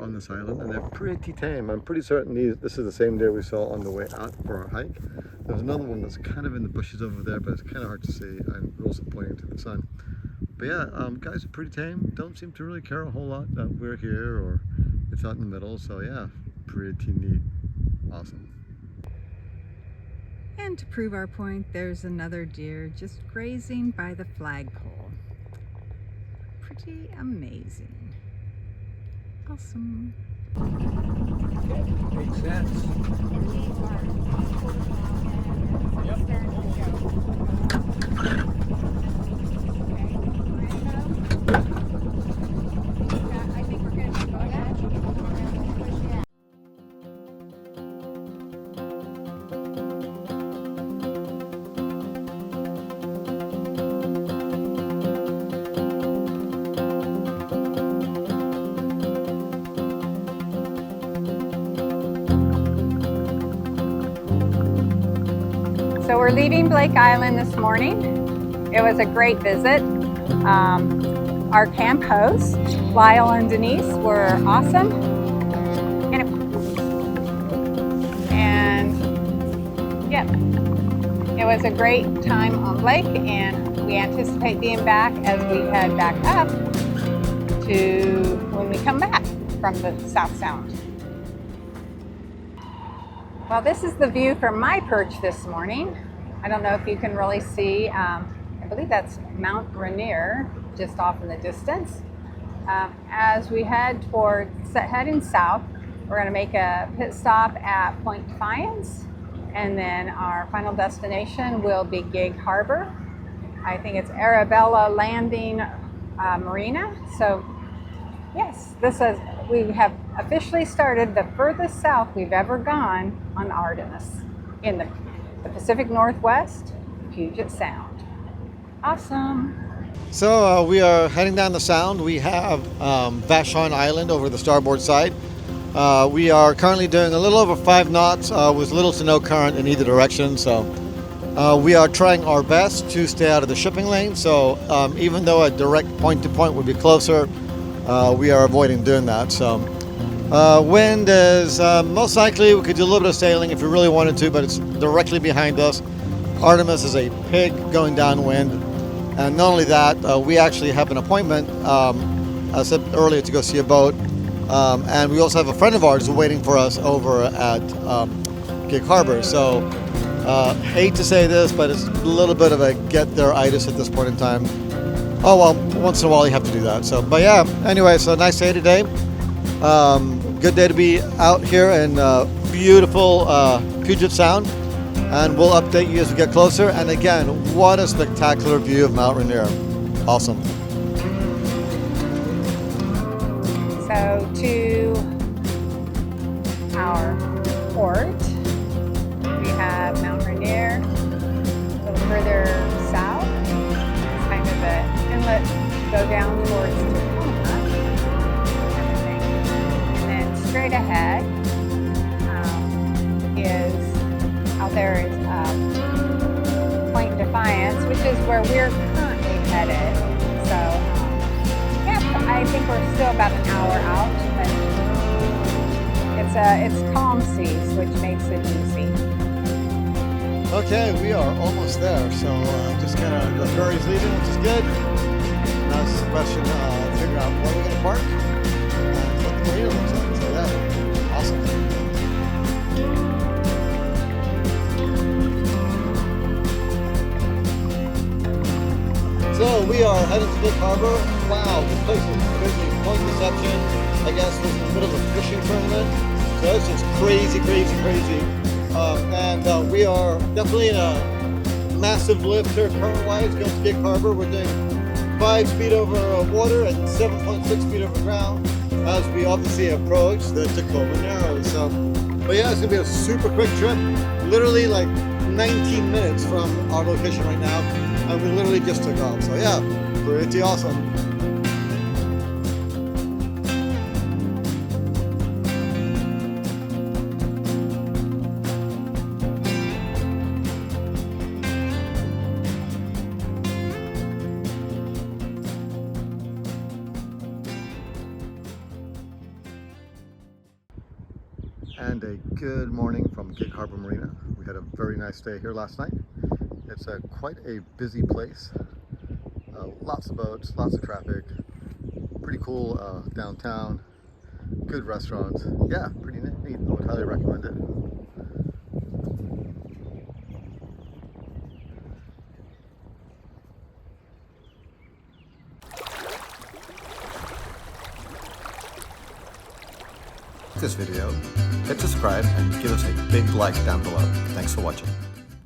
on this island, and they're pretty tame. I'm pretty certain this is the same deer we saw on the way out for our hike. There's another one that's kind of in the bushes over there, but it's kind of hard to see, and also pointing to the sun. But yeah, guys are pretty tame. Don't seem to really care a whole lot that we're here or it's out in the middle. So yeah, pretty neat. Awesome. And to prove our point, there's another deer just grazing by the flagpole. Pretty amazing. Awesome. Makes sense. So we're leaving Blake Island this morning. It was a great visit. Our camp hosts, Lyle and Denise, were awesome. And yeah, it was a great time on Blake, and we anticipate being back as we head back up to when we come back from the South Sound. Well, this is the view from my perch this morning. I don't know if you can really see, I believe that's Mount Rainier, just off in the distance. As we head heading south, we're gonna make a pit stop at Point Defiance, and then our final destination will be Gig Harbor. I think it's Arabella Landing Marina. So yes, we have officially started the furthest south we've ever gone on Artemis in the Pacific Northwest, Puget Sound. Awesome. So we are heading down the Sound. We have Vashon Island over the starboard side. We are currently doing a little over 5 knots with little to no current in either direction. So we are trying our best to stay out of the shipping lane. So even though a direct point to point would be closer, we are avoiding doing that. So wind is most likely we could do a little bit of sailing if we really wanted to, but it's directly behind us. Artemis is a pig going downwind, and not only that, we actually have an appointment, I said earlier, to go see a boat, and we also have a friend of ours waiting for us over at Gig Harbor. So hate to say this, but it's a little bit of a get there-itis at this point in time. Oh well, once in a while you have to do that. So, but yeah, anyway, so nice day today. Good day to be out here in beautiful Puget Sound, and we'll update you as we get closer. And again, what a spectacular view of Mount Rainier. Awesome. So to our port, we have Mount Rainier. A little further south, it's kind of an inlet, go down towards Tacoma. Straight ahead out there is Point Defiance, which is where we're currently headed. So yeah, I think we're still about an hour out, but it's calm seas, which makes it easy. Okay, we are almost there. So just kind of the ferry's leaving, which is good. Now it's a question of figuring out where we're going to park and what the marina looks like. So yeah, awesome. So we are heading to Gig Harbor. Wow, this place is busy. Point Deception, I guess, was in the middle of a fishing tournament. So it's just crazy, crazy, crazy. And we are definitely in a massive lift here current-wise going to Gig Harbor. We're doing 5 feet over water and 7.6 feet over ground as we obviously approach the Tacoma Narrows. So, but yeah, it's gonna be a super quick trip. Literally like 19 minutes from our location right now, and we literally just took off. So yeah, pretty awesome. and a good morning from Gig Harbor Marina. We had a very nice day here last night. It's quite a busy place. Lots of boats, lots of traffic. Pretty cool downtown. Good restaurants. Yeah, pretty neat. I would highly recommend it. This video, hit subscribe and give us a big like down below. Thanks for watching.